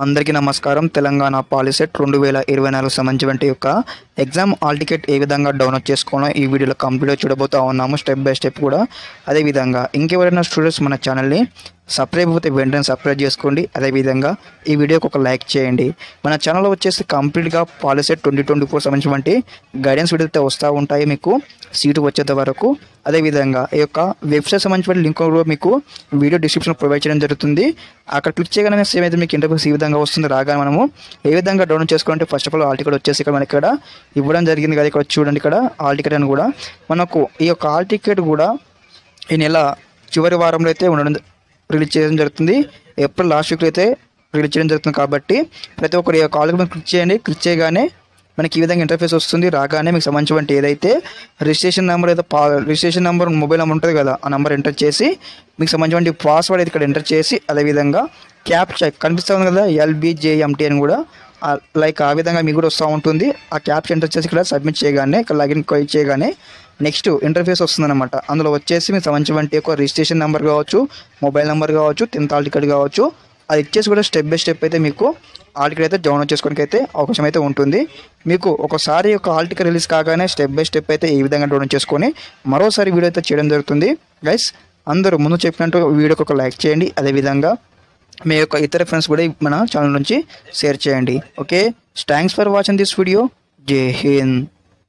అందరికీ నమస్కారం. తెలంగాణ పాలిసెట్ 2024 సంబంధించిన యొక్క ఎగ్జామ్ హాల్ టికెట్ ఏ విధంగా డౌన్లోడ్ చేసుకోవాలో ఈ వీడియోలో కంప్లీట్గా చూడబోతా ఉన్నాము, స్టెప్ బై స్టెప్ కూడా. అదేవిధంగా ఇంకెవరైనా స్టూడెంట్స్ మన ఛానల్ని సబ్స్క్రైబ్ అయితే వెంటనే సబ్స్క్రైబ్ చేసుకోండి. అదేవిధంగా ఈ వీడియోకి ఒక లైక్ చేయండి. మన ఛానల్లో వచ్చేసి కంప్లీట్గా పాలిసెట్ 2024 సంబంధించిన గైడెన్స్ వీడియో అయితే వస్తూ ఉంటాయి మీకు సీటు వచ్చేంత వరకు. అదేవిధంగా ఈ యొక్క వెబ్సైట్ సంబంధించిన లింక్ కూడా మీకు వీడియో డిస్క్రిప్షన్లో ప్రొవైడ్ చేయడం జరుగుతుంది. అక్కడ క్లిక్ చేయగానే సేమ్ అయితే మీకు ఇంటర్ఫేస్ ఈ విధంగా వస్తుంది. రాగానే మనము ఏ విధంగా డౌన్లోడ్ చేసుకోవాలంటే first of all hall ticket వచ్చేసి ఇక్కడ మనకి ఇక్కడ ఇవ్వడం జరిగింది కదా. ఇక్కడ చూడండి, ఇక్కడ హాల్ టికెట్ అని కూడా మనకు ఈ యొక్క హాల్ టికెట్ కూడా ఈ నెల చివరి వారంలో అయితే రిలీజ్ చేయడం జరుగుతుంది. ఏప్రిల్ లాస్ట్ వీక్లో అయితే రిలీజ్ చేయడం జరుగుతుంది. కాబట్టి ప్రతి ఒక్కరు ఈ యొక్క హాల్ టికెట్ క్లిక్ చేయండి. క్లిక్ చేయగానే మనకి ఈ విధంగా ఇంటర్ఫేస్ వస్తుంది. రాగానే మీకు సంబంధించిన ఏదైతే రిజిస్ట్రేషన్ నెంబర్ అయితే రిజిస్ట్రేషన్ నెంబర్ మొబైల్ నెంబర్ ఉంటుంది కదా, ఆ నెంబర్ ఎంటర్ చేసి మీకు సంబంధించిన పాస్వర్డ్ అయితే ఇక్కడ ఎంటర్ చేసి అదేవిధంగా క్యాప్చా కనిపిస్తుంది కదా LBJMT అని కూడా లైక్ ఆ విధంగా మీకు కూడా వస్తూ ఉంటుంది. ఆ క్యాప్చా ఎంటర్ చేసి ఇక్కడ సబ్మిట్ చేయగానే ఇక్కడ లాగిన్ చేయగానే నెక్స్ట్ ఇంటర్ఫేస్ వస్తుందన్నమాట. అందులో వచ్చేసి మీకు సంబంధించిన ఒక రిజిస్ట్రేషన్ నెంబర్ కావచ్చు, మొబైల్ నెంబర్ కావచ్చు, 10th హాల్ టికెట్ కావచ్చు, అది ఇచ్చేసి కూడా స్టెప్ బై స్టెప్ అయితే మీకు హాల్ టికెట్ అయితే డౌన్లోడ్ చేసుకోవడానికి అయితే అవకాశం అయితే ఉంటుంది. మీకు ఒకసారి ఒక హాల్ టికెట్ రిలీజ్ కాగానే స్టెప్ బై స్టెప్ అయితే ఈ విధంగా డౌన్లోడ్ చేసుకొని మరోసారి వీడియో అయితే చేయడం జరుగుతుంది. గైస్, అందరూ ముందు చెప్పినట్టు వీడియోకి ఒక లైక్ చేయండి. అదేవిధంగా మీ యొక్క ఇతర ఫ్రెండ్స్ కూడా మన ఛానల్ నుంచి షేర్ చేయండి. Okay, thanks for watching this video. జై హింద్.